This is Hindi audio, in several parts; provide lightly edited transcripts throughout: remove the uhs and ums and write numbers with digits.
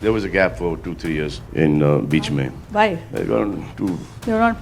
There was a gap for 2-3 years in बीच में. Why? I got too You're not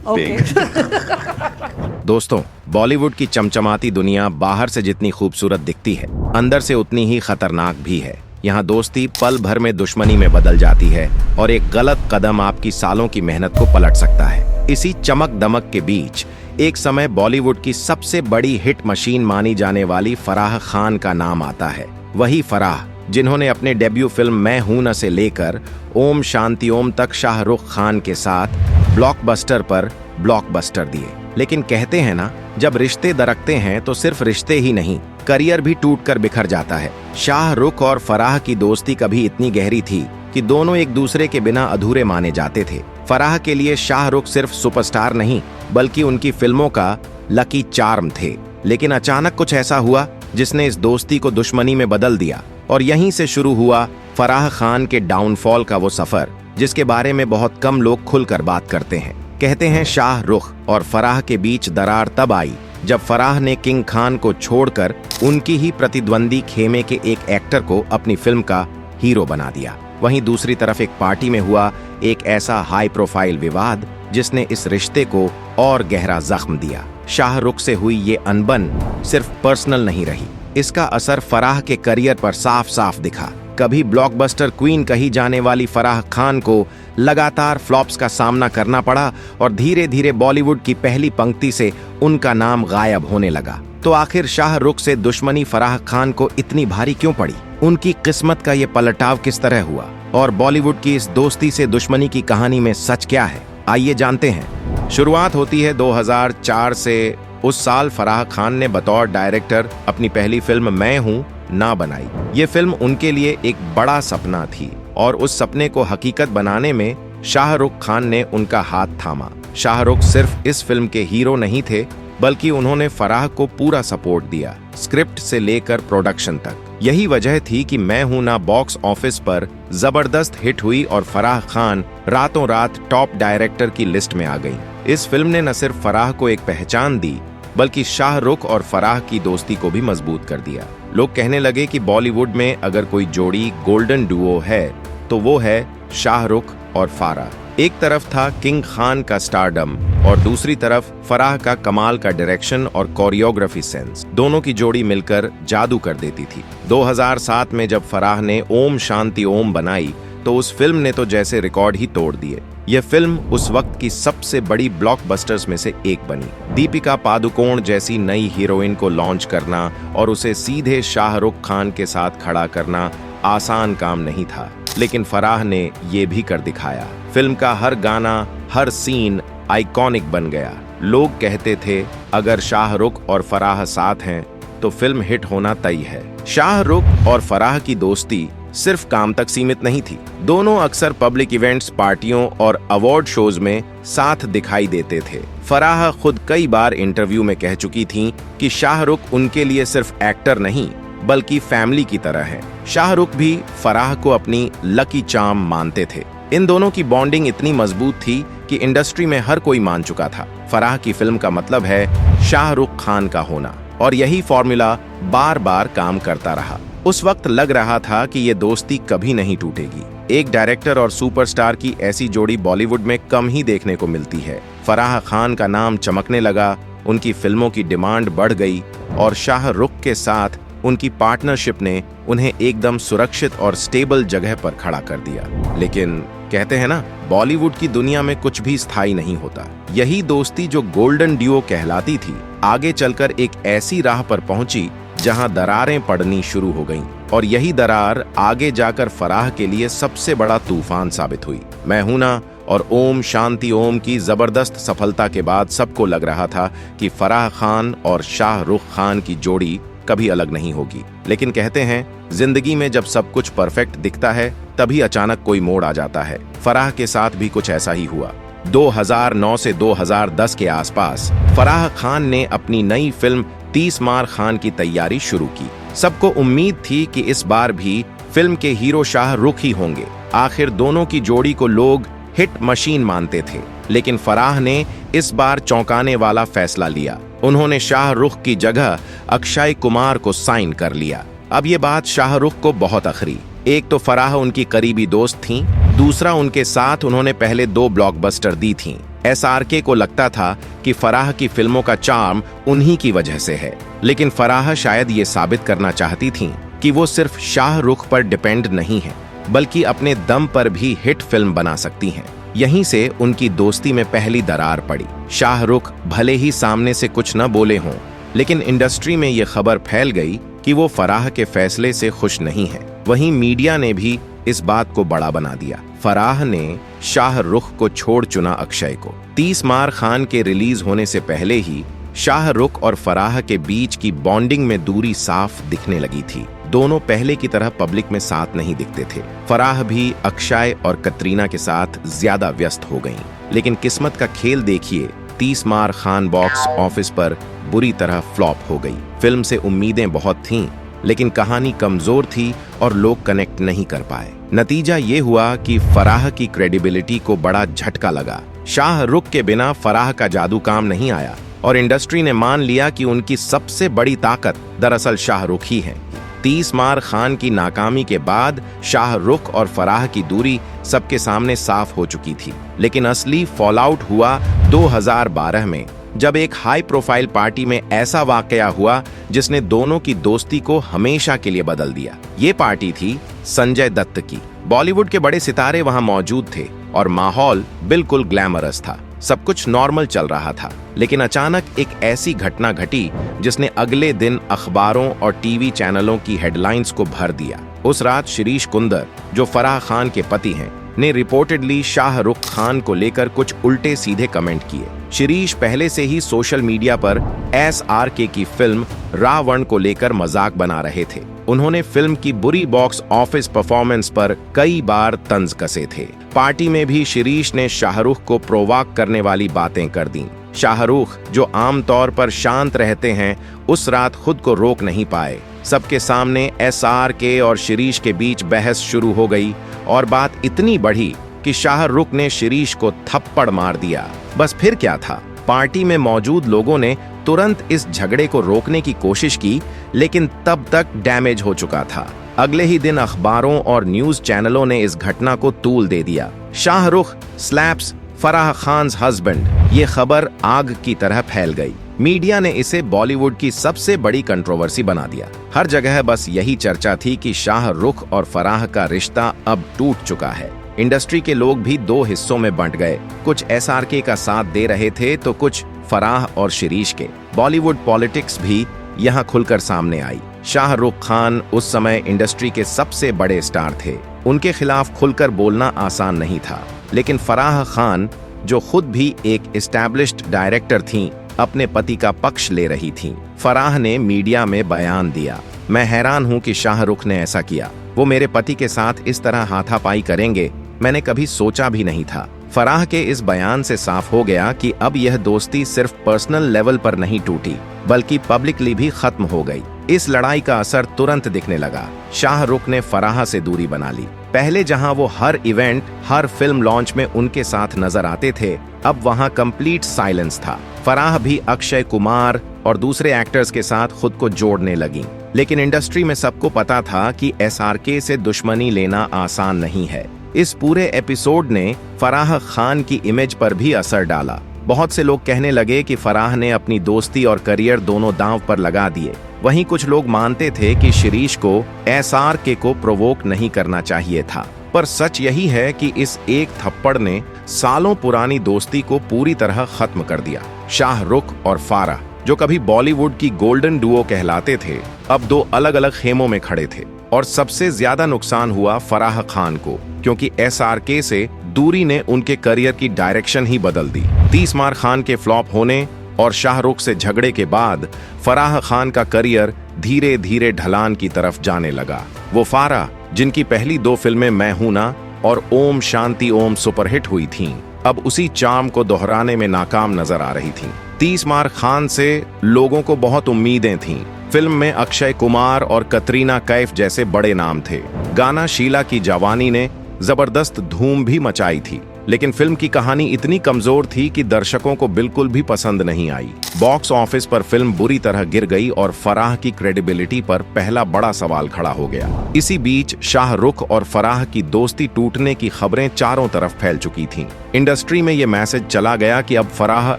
okay. big. दोस्तों, बॉलीवुड की चमचमाती दुनिया बाहर से जितनी खूबसूरत दिखती है, अंदर से उतनी ही खतरनाक भी है। यहाँ दोस्ती पल भर में दुश्मनी में बदल जाती है और एक गलत कदम आपकी सालों की मेहनत को पलट सकता है। इसी चमक दमक के बीच एक समय बॉलीवुड की सबसे बड़ी हिट मशीन मानी जाने वाली फराह खान का नाम आता है। वही फराह जिन्होंने अपने डेब्यू फिल्म मैं हूं न से लेकर ओम शांति ओम तक शाहरुख खान के साथ ब्लॉकबस्टर पर ब्लॉकबस्टर दिए। लेकिन कहते हैं ना, जब रिश्ते दरकते हैं तो सिर्फ रिश्ते ही नहीं, करियर भी टूटकर बिखर जाता है। शाहरुख और फराह की दोस्ती कभी इतनी गहरी थी कि दोनों एक दूसरे के बिना अधूरे माने जाते थे। फराह के लिए शाहरुख सिर्फ सुपरस्टार नहीं, बल्कि उनकी फिल्मों का लकी चार्म थे। लेकिन अचानक कुछ ऐसा हुआ जिसने इस दोस्ती को दुश्मनी में बदल दिया, और यहीं से शुरू हुआ फराह खान के डाउनफॉल का वो सफर, जिसके बारे में बहुत कम लोग खुलकर बात करते हैं। कहते हैं शाहरुख और फराह के बीच दरार तब आई जब फराह ने किंग खान को छोड़कर उनकी ही प्रतिद्वंदी खेमे के एक एक्टर को अपनी फिल्म का हीरो बना दिया। वहीं दूसरी तरफ एक पार्टी में हुआ एक ऐसा हाई प्रोफाइल विवाद जिसने इस रिश्ते को और गहरा जख्म दिया। शाहरुख से हुई ये अनबन सिर्फ पर्सनल नहीं रही, इसका असर फराह के करियर पर साफ साफ दिखा। कभी ब्लॉकबस्टर क्वीन कही जाने वाली फराह खान को लगातार फ्लॉप्स का सामना करना पड़ा और धीरे धीरे बॉलीवुड की पहली पंक्ति से उनका नाम गायब होने लगा। तो आखिर शाहरुख से दुश्मनी फराह खान को इतनी भारी क्यों पड़ी? उनकी किस्मत का ये पलटाव किस तरह हुआ? और बॉलीवुड की इस दोस्ती से दुश्मनी की कहानी में सच क्या है? आइए जानते हैं। शुरुआत होती है 2004 से। उस साल फराह खान ने बतौर डायरेक्टर अपनी पहली फिल्म मैं हूं ना बनाई। ये फिल्म उनके लिए एक बड़ा सपना थी और उस सपने को हकीकत बनाने में शाहरुख खान ने उनका हाथ थामा। शाहरुख सिर्फ इस फिल्म के हीरो नहीं थे, बल्कि उन्होंने फराह को पूरा सपोर्ट दिया, स्क्रिप्ट से लेकर प्रोडक्शन तक। यही वजह थी कि मैं हूं ना बॉक्स ऑफिस पर जबरदस्त हिट हुई और फराह खान रातों रात टॉप डायरेक्टर की लिस्ट में आ गई। इस फिल्म ने न सिर्फ फराह को एक पहचान दी, बल्कि शाहरुख और फराह की दोस्ती को भी मजबूत कर दिया। लोग कहने लगे कि बॉलीवुड में अगर कोई जोड़ी गोल्डन डुओ है तो वो है शाहरुख और फराह। एक तरफ था किंग खान का स्टारडम और दूसरी तरफ फराह का कमाल का डायरेक्शन और कोरियोग्राफी सेंस। दोनों की जोड़ी मिलकर जादू कर देती थी। 2007 में जब फराह ने ओम शांति ओम बनाई तो उस फिल्म ने तो जैसे रिकॉर्ड ही तोड़ दिए। यह फिल्म उस वक्त की सबसे बड़ी ब्लॉकबस्टर्स में से एक बनी। दीपिका पादुकोण जैसी नई हीरोइन को लॉन्च करना और उसे सीधे शाहरुख खान के साथ खड़ा करना आसान काम नहीं था, लेकिन फराह ने ये भी कर दिखाया। फिल्म का हर गाना, हर सीन आइकॉनिक बन गया। लोग कहते थे अगर शाहरुख और फराह साथ हैं तो फिल्म हिट होना तय है। शाहरुख और फराह की दोस्ती सिर्फ काम तक सीमित नहीं थी। दोनों अक्सर पब्लिक इवेंट्स, पार्टियों और अवार्ड शोज में साथ दिखाई देते थे। फराह खुद कई बार इंटरव्यू में कह चुकी थीं कि शाहरुख उनके लिए सिर्फ एक्टर नहीं, बल्कि फैमिली की तरह है। शाहरुख भी फराह को अपनी लकी चार्म मानते थे। इन दोनों की बॉन्डिंग इतनी मजबूत थी कि इंडस्ट्री में हर कोई मान चुका था, फराह की फिल्म का मतलब है शाहरुख खान का होना। और यही फॉर्मूला बार बार काम करता रहा। उस वक्त लग रहा था कि ये दोस्ती कभी नहीं टूटेगी। एक डायरेक्टर और सुपरस्टार की ऐसी जोड़ी बॉलीवुड में कम ही देखने को मिलती है। फराह खान का नाम चमकने लगा, उनकी फिल्मों की डिमांड बढ़ गई और शाहरुख के साथ उनकी पार्टनरशिप ने उन्हें एकदम सुरक्षित और स्टेबल जगह पर खड़ा कर दिया। लेकिन कहते हैं ना, बॉलीवुड की दुनिया में कुछ भी स्थायी नहीं होता। यही दोस्ती जो गोल्डन ड्यूओ कहलाती थी, आगे चलकर एक ऐसी राह पर पहुंची जहां दरारें पड़नी शुरू हो गईं। और यही दरार आगे जाकर फराह के लिए सबसे बड़ा तूफान साबित हुई। मैं हूं ना और ओम शांति ओम की जबरदस्त सफलता के बाद सबको लग रहा था कि फराह खान और शाहरुख खान की जोड़ी कभी अलग नहीं होगी। लेकिन कहते हैं जिंदगी में जब सब कुछ परफेक्ट दिखता है, तभी अचानक कोई मोड़ आ जाता है। फराह के साथ भी कुछ ऐसा ही हुआ। 2009 से 2010 के आसपास फराह खान ने अपनी नई फिल्म 30 मार खान की तैयारी शुरू की। सबको उम्मीद थी कि इस बार भी फिल्म के हीरो शाहरुख ही होंगे। आखिर दोनों की जोड़ी को लोग हिट मशीन मानते थे। लेकिन फराह ने इस बार चौंकाने वाला फैसला लिया। उन्होंने शाहरुख की जगह अक्षय कुमार को साइन कर लिया। अब ये बात शाहरुख को बहुत अखरी। एक तो फराह उनकी करीबी दोस्त थीं, दूसरा उनके साथ उन्होंने पहले 2 ब्लॉकबस्टर दी थीं। एसआरके को लगता था कि फराह की फिल्मों का चार्म उन्हीं की वजह से है, लेकिन फराह शायद ये साबित करना चाहती थीं कि वो सिर्फ शाहरुख पर डिपेंड नहीं है, बल्कि अपने दम पर भी हिट फिल्म बना सकती हैं। यहीं से उनकी दोस्ती में पहली दरार पड़ी। शाहरुख भले ही सामने से कुछ न बोले हों, लेकिन इंडस्ट्री में ये खबर फैल गई कि वो फराह के फैसले से खुश नहीं है। वहीं मीडिया ने भी इस बात को बड़ा बना दिया। फराह ने शाहरुख को छोड़ चुना अक्षय को। 30 मार खान के रिलीज होने से पहले ही शाहरुख और फराह के बीच की बॉन्डिंग में दूरी साफ दिखने लगी थी। दोनों पहले की तरह पब्लिक में साथ नहीं दिखते थे। फराह भी अक्षय और कतरीना के साथ ज्यादा व्यस्त हो गईं। लेकिन किस्मत का खेल देखिए, 30 मार खान बॉक्स ऑफिस पर बुरी तरह फ्लॉप हो गई। फिल्म से उम्मीदें बहुत थीं, लेकिन कहानी कमजोर थी और लोग कनेक्ट नहीं कर पाए। नतीजा ये हुआ कि फराह की क्रेडिबिलिटी को बड़ा झटका लगा। शाहरुख के बिना फराह का जादू काम नहीं आया और इंडस्ट्री ने मान लिया कि उनकी सबसे बड़ी ताकत दरअसल शाहरुख ही है। 30 मार खान की नाकामी के बाद शाहरुख और फराह की दूरी सबके सामने साफ हो चुकी थी, लेकिन असली फॉलआउट हुआ 2012 में, जब एक हाई प्रोफाइल पार्टी में ऐसा वाकया हुआ जिसने दोनों की दोस्ती को हमेशा के लिए बदल दिया। ये पार्टी थी संजय दत्त की। बॉलीवुड के बड़े सितारे वहां मौजूद थे और माहौल बिल्कुल ग्लैमरस था। सब कुछ नॉर्मल चल रहा था, लेकिन अचानक एक ऐसी घटना घटी जिसने अगले दिन अखबारों और टीवी चैनलों की हेडलाइंस को भर दिया। उस रात शिरीष कुंदर, जो फराह खान के पति हैं, ने रिपोर्टेडली शाहरुख खान को लेकर कुछ उल्टे सीधे कमेंट किए। शिरीष पहले से ही सोशल मीडिया पर एसआरके की फिल्म रावण को लेकर मजाक बना रहे थे। उन्होंने फिल्म की बुरी बॉक्स ऑफिस परफॉर्मेंस पर कई बार तंज कसे थे। पार्टी में भी शिरीष ने शाहरुख को प्रोवोक करने वाली बातें कर दी। शाहरुख, जो आमतौर पर शांत रहते हैं, उस रात खुद को रोक नहीं पाए। सबके सामने एसआरके और शिरीष के बीच बहस शुरू हो गई और बात इतनी बढ़ी कि शाहरुख ने शिरीष को थप्पड़ मार दिया। बस फिर क्या था, पार्टी में मौजूद लोगों ने तुरंत इस झगड़े को रोकने की कोशिश की, लेकिन तब तक डैमेज हो चुका था। अगले ही दिन अखबारों और न्यूज चैनलों ने इस घटना को तूल दे दिया। शाहरुख स्लैप्स फराह खान्स हस्बैंड, ये खबर आग की तरह फैल गई। मीडिया ने इसे बॉलीवुड की सबसे बड़ी कंट्रोवर्सी बना दिया। हर जगह बस यही चर्चा थी कि शाहरुख और फराह का रिश्ता अब टूट चुका है। इंडस्ट्री के लोग भी 2 हिस्सों में बंट गए। कुछ एसआरके का साथ दे रहे थे तो कुछ फराह और शिरीष के। बॉलीवुड पॉलिटिक्स भी यहाँ खुलकर सामने आई। शाहरुख खान उस समय इंडस्ट्री के सबसे बड़े स्टार थे। उनके खिलाफ खुलकर बोलना आसान नहीं था, लेकिन फराह खान, जो खुद भी एक एस्टैब्लिश्ड डायरेक्टर थीं, अपने पति का पक्ष ले रही थीं। फराह ने मीडिया में बयान दिया, मैं हैरान हूं कि शाहरुख ने ऐसा किया। वो मेरे पति के साथ इस तरह हाथापाई करेंगे, मैंने कभी सोचा भी नहीं था। फराह के इस बयान से साफ हो गया कि अब यह दोस्ती सिर्फ पर्सनल लेवल पर नहीं टूटी, बल्कि पब्लिकली भी खत्म हो गई। इस लड़ाई का असर तुरंत दिखने लगा। शाहरुख ने फराह से दूरी बना ली। पहले जहां वो हर इवेंट, हर फिल्म लॉन्च में उनके साथ नजर आते थे, अब वहां कंप्लीट साइलेंस था। फराह भी अक्षय कुमार और दूसरे एक्टर्स के साथ खुद को जोड़ने लगी। लेकिन इंडस्ट्री में सबको पता था कि एसआरके से दुश्मनी लेना आसान नहीं है। इस पूरे एपिसोड ने फराह खान की इमेज पर भी असर डाला। बहुत से लोग कहने लगे कि फराह ने अपनी दोस्ती और करियर दोनों दांव पर लगा दिए। वहीं कुछ लोग मानते थे कि शिरीष को एसआरके को प्रोवोक नहीं करना चाहिए था। पर सच यही है कि इस एक थप्पड़ ने सालों पुरानी दोस्ती को पूरी तरह खत्म कर दिया। शाहरुख और फराह, जो कभी बॉलीवुड की गोल्डन डुओ कहलाते थे, अब 2 अलग अलग खेमों में खड़े थे। और सबसे ज्यादा नुकसान हुआ फराह खान को, क्योंकि एसआरके से दूरी ने उनके करियर की डायरेक्शन ही बदल दी। 30 मार खान के फ्लॉप होने और शाहरुख से झगड़े के बाद फराह खान का करियर धीरे धीरे ढलान की तरफ जाने लगा। वो फराह, जिनकी पहली 2 फिल्में मैं हूं ना और ओम शांति ओम सुपरहिट हुई थीं, अब उसी चार्म को दोहराने में नाकाम नजर आ रही थीं। 30 मार खान से लोगों को बहुत उम्मीदें थीं। फिल्म में अक्षय कुमार और कतरीना कैफ जैसे बड़े नाम थे। गाना शीला की जवानी ने जबरदस्त धूम भी मचाई थी। लेकिन फिल्म की कहानी इतनी कमजोर थी कि दर्शकों को बिल्कुल भी पसंद नहीं आई। बॉक्स ऑफिस पर फिल्म बुरी तरह गिर गई और फराह की क्रेडिबिलिटी पर पहला बड़ा सवाल खड़ा हो गया। इसी बीच शाहरुख और फराह की दोस्ती टूटने की खबरें चारों तरफ फैल चुकी थीं। इंडस्ट्री में ये मैसेज चला गया कि अब फराह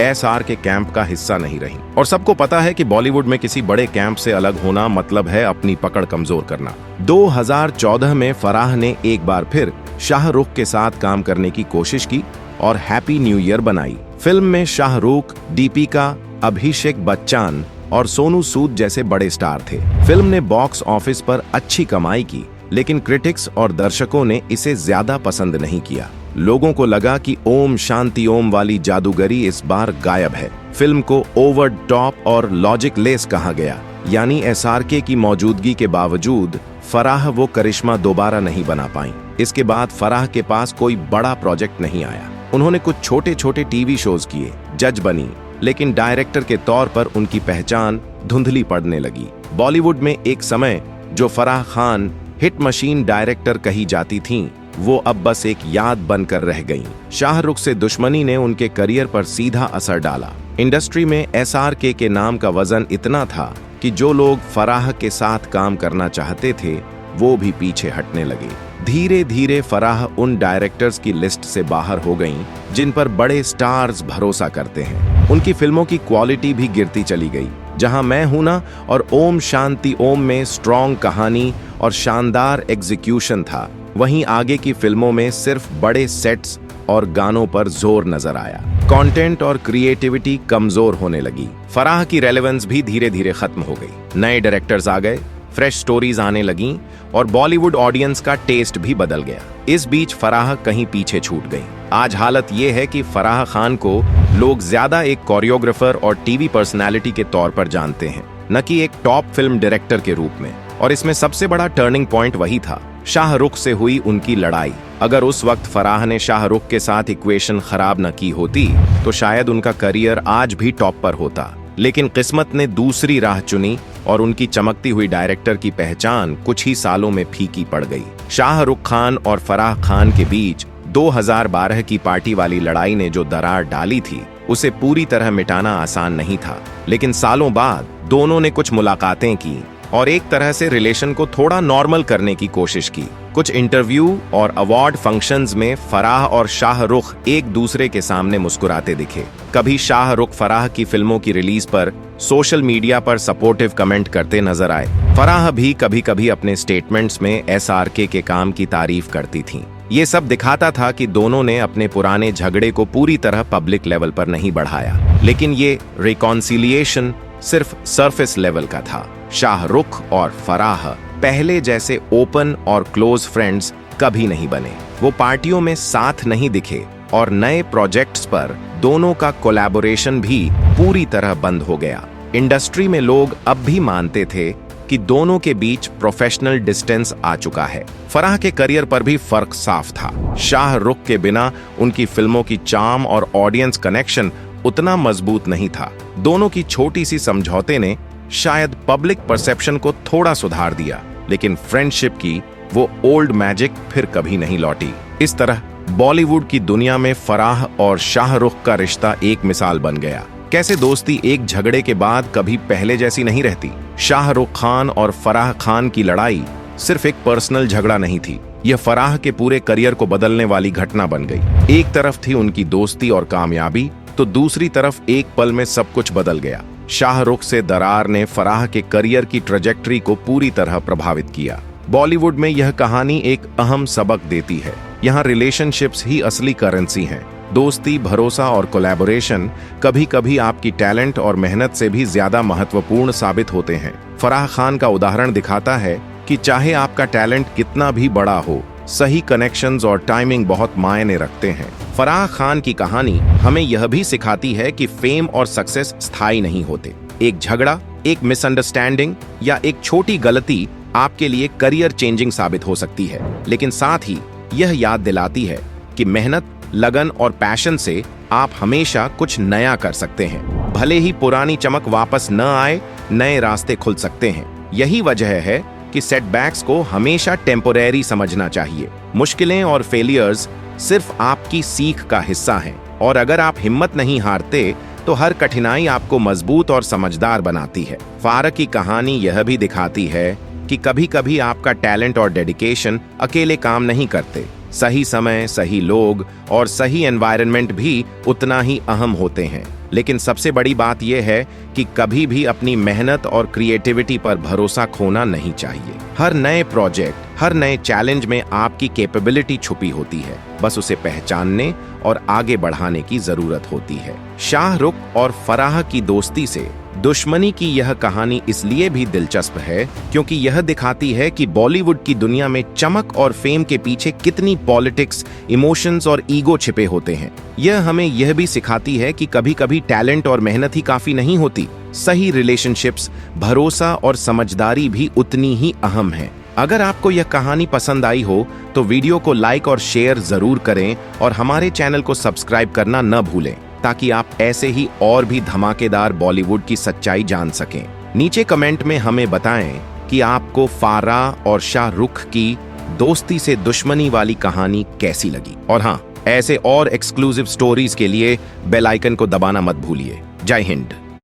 SR के कैंप का हिस्सा नहीं रही, और सबको पता है कि बॉलीवुड में किसी बड़े कैंप से अलग होना मतलब है अपनी पकड़ कमजोर करना। 2014 में फराह ने एक बार फिर शाहरुख के साथ काम करने की कोशिश की और हैप्पी न्यू ईयर बनाई। फिल्म में शाहरुख, दीपिका, अभिषेक बच्चन और सोनू सूद जैसे बड़े स्टार थे। फिल्म ने बॉक्स ऑफिस पर अच्छी कमाई की, लेकिन क्रिटिक्स और दर्शकों ने इसे ज्यादा पसंद नहीं किया। लोगों को लगा कि ओम शांति ओम वाली जादूगरी इस बार गायब है। फिल्म को ओवर टॉप और लॉजिक लेस कहा गया, यानी SRK की मौजूदगी के बावजूद फराह वो करिश्मा दोबारा नहीं बना पाई। इसके बाद फराह के पास कोई बड़ा प्रोजेक्ट नहीं आया। उन्होंने कुछ छोटे छोटे टीवी शोज किए, जज बनी, लेकिन डायरेक्टर के तौर पर उनकी पहचान धुंधली पड़ने लगी। बॉलीवुड में एक समय जो Farah Khan hit machine director कही जाती थीं, वो अब बस एक याद बनकर रह गईं। शाहरुख से दुश्मनी ने उनके करियर पर सीधा असर डाला। इंडस्ट्री में SRK के नाम का वजन इतना था कि जो लोग फराह के साथ काम करना चाहते थे वो भी पीछे हटने लगे। धीरे धीरे फराह उन डायरेक्टर्स की लिस्ट से बाहर हो गईं जिन पर बड़े स्टार्स भरोसा करते हैं। उनकी फिल्मों की क्वालिटी भी गिरती चली गई। जहां मैं हूं ना और ओम शांति ओम में स्ट्रॉन्ग कहानी और शानदार एग्जीक्यूशन था, वहीं आगे की फिल्मों में सिर्फ बड़े सेट्स और गानों पर जोर नजर आया। कंटेंट और क्रिएटिविटी कमजोर होने लगी। फराह की रेलेवेंस भी धीरे धीरे खत्म हो गई। नए डायरेक्टर्स आ गए, फ्रेश स्टोरीज आने लगीं और बॉलीवुड ऑडियंस का टेस्ट भी बदल गया। इस बीच फराह कहीं पीछे छूट गई। आज हालत ये है कि फराह खान को लोग ज्यादा एक कोरियोग्राफर और टीवी पर्सनालिटी के तौर पर जानते हैं, न कि एक टॉप फिल्म डायरेक्टर के रूप में। और इसमें सबसे बड़ा टर्निंग पॉइंट वही था, शाहरुख से हुई उनकी लड़ाई। अगर उस वक्त फराह ने शाहरुख के साथ इक्वेशन खराब न की होती तो शायद उनका करियर आज भी टॉप पर होता, लेकिन किस्मत ने दूसरी राह चुनी और उनकी चमकती हुई डायरेक्टर की पहचान कुछ ही सालों में फीकी पड़ गई। शाहरुख खान और फराह खान के बीच 2012 की पार्टी वाली लड़ाई ने जो दरार डाली थी उसे पूरी तरह मिटाना आसान नहीं था, लेकिन सालों बाद दोनों ने कुछ मुलाकातें की और एक तरह से रिलेशन को थोड़ा नॉर्मल करने की कोशिश की। कुछ इंटरव्यू और अवार्ड फंक्शंस में फराह और शाहरुख एक दूसरे के सामने मुस्कुराते दिखे। कभी शाहरुख फराह की फिल्मों की रिलीज पर सोशल मीडिया पर सपोर्टिव कमेंट करते नजर आए। फराह भी कभी कभी अपने स्टेटमेंट्स में SRK के काम की तारीफ करती थीं। ये सब दिखाता था कि दोनों ने अपने पुराने झगड़े को पूरी तरह पब्लिक लेवल पर नहीं बढ़ाया, लेकिन ये रिकॉन्सिलिएशन सिर्फ सरफेस लेवल का था। शाहरुख और फराह पहले जैसे ओपन और क्लोज फ्रेंड्स कभी नहीं बने। वो पार्टियों में साथ नहीं दिखे और नए प्रोजेक्ट्स पर दोनों का कोलैबोरेशन भी पूरी तरह बंद हो गया। इंडस्ट्री में लोग अब भी मानते थे कि दोनों के बीच प्रोफेशनल डिस्टेंस आ चुका है। फराह के करियर पर भी फर्क साफ था। शाहरुख के बिना उनकी फिल्मों की चार्म और ऑडियंस कनेक्शन उतना मजबूत नहीं था। दोनों की छोटी सी समझौते ने शायद पब्लिक परसेप्शन को थोड़ा सुधार दिया, लेकिन फ्रेंडशिप की वो ओल्ड मैजिक फिर कभी नहीं लौटी। इस तरह बॉलीवुड की दुनिया में फराह और शाहरुख का रिश्ता एक मिसाल बन गया। कैसे दोस्ती एक झगड़े के बाद कभी पहले जैसी नहीं रहती। शाहरुख खान और फराह खान की लड़ाई सिर्फ एक पर्सनल झगड़ा नहीं थी, यह फराह के पूरे करियर को बदलने वाली घटना बन गई। एक तरफ थी उनकी दोस्ती और कामयाबी, तो दूसरी तरफ एक पल में सब कुछ बदल गया। शाहरुख से दरार ने फराह के करियर की ट्रैजेक्टरी को पूरी तरह प्रभावित किया। बॉलीवुड में यह कहानी एक अहम सबक देती है। यहाँ रिलेशनशिप्स ही असली करेंसी हैं। दोस्ती, भरोसा और कोलैबोरेशन कभी कभी आपकी टैलेंट और मेहनत से भी ज्यादा महत्वपूर्ण साबित होते हैं। फराह खान का उदाहरण दिखाता है कि चाहे आपका टैलेंट कितना भी बड़ा हो, सही कनेक्शंस और टाइमिंग बहुत मायने रखते हैं। फराह खान की कहानी हमें यह भी सिखाती है कि फेम और सक्सेस स्थायी नहीं होते। एक झगड़ा, एक मिसअंडरस्टैंडिंग या एक छोटी गलती आपके लिए करियर चेंजिंग साबित हो सकती है, लेकिन साथ ही यह याद दिलाती है कि मेहनत, लगन और पैशन से आप हमेशा कुछ नया कर सकते हैं। भले ही पुरानी चमक वापस न आए, नए रास्ते खुल सकते हैं। यही वजह है कि सेटबैक्स को हमेशा टेम्पोरेरी समझना चाहिए। मुश्किलें और फेलियर्स सिर्फ आपकी सीख का हिस्सा हैं और अगर आप हिम्मत नहीं हारते तो हर कठिनाई आपको मजबूत और समझदार बनाती है। फारक की कहानी यह भी दिखाती है कि कभी कभी आपका टैलेंट और डेडिकेशन अकेले काम नहीं करते। सही समय, सही लोग और सही एनवायरनमेंट भी उतना ही अहम होते हैं। लेकिन सबसे बड़ी बात यह है कि कभी भी अपनी मेहनत और क्रिएटिविटी पर भरोसा खोना नहीं चाहिए। हर नए प्रोजेक्ट, हर नए चैलेंज में आपकी कैपेबिलिटी छुपी होती है, बस उसे पहचानने और आगे बढ़ाने की जरूरत होती है। शाहरुख और फराह की दोस्ती से दुश्मनी की यह कहानी इसलिए भी दिलचस्प है क्योंकि यह दिखाती है कि बॉलीवुड की दुनिया में चमक और फेम के पीछे कितनी पॉलिटिक्स, इमोशंस और ईगो छिपे होते हैं। यह हमें यह भी सिखाती है कि कभी कभी टैलेंट और मेहनत ही काफी नहीं होती, सही रिलेशनशिप्स, भरोसा और समझदारी भी उतनी ही अहम है। अगर आपको यह कहानी पसंद आई हो तो वीडियो को लाइक और शेयर जरूर करें और हमारे चैनल को सब्सक्राइब करना न भूलें ताकि आप ऐसे ही और भी धमाकेदार बॉलीवुड की सच्चाई जान सकें। नीचे कमेंट में हमें बताएं कि आपको फाराह और शाहरुख की दोस्ती से दुश्मनी वाली कहानी कैसी लगी। और हाँ, ऐसे और एक्सक्लूसिव स्टोरीज के लिए बेल आइकन को दबाना मत भूलिए। जय हिंद।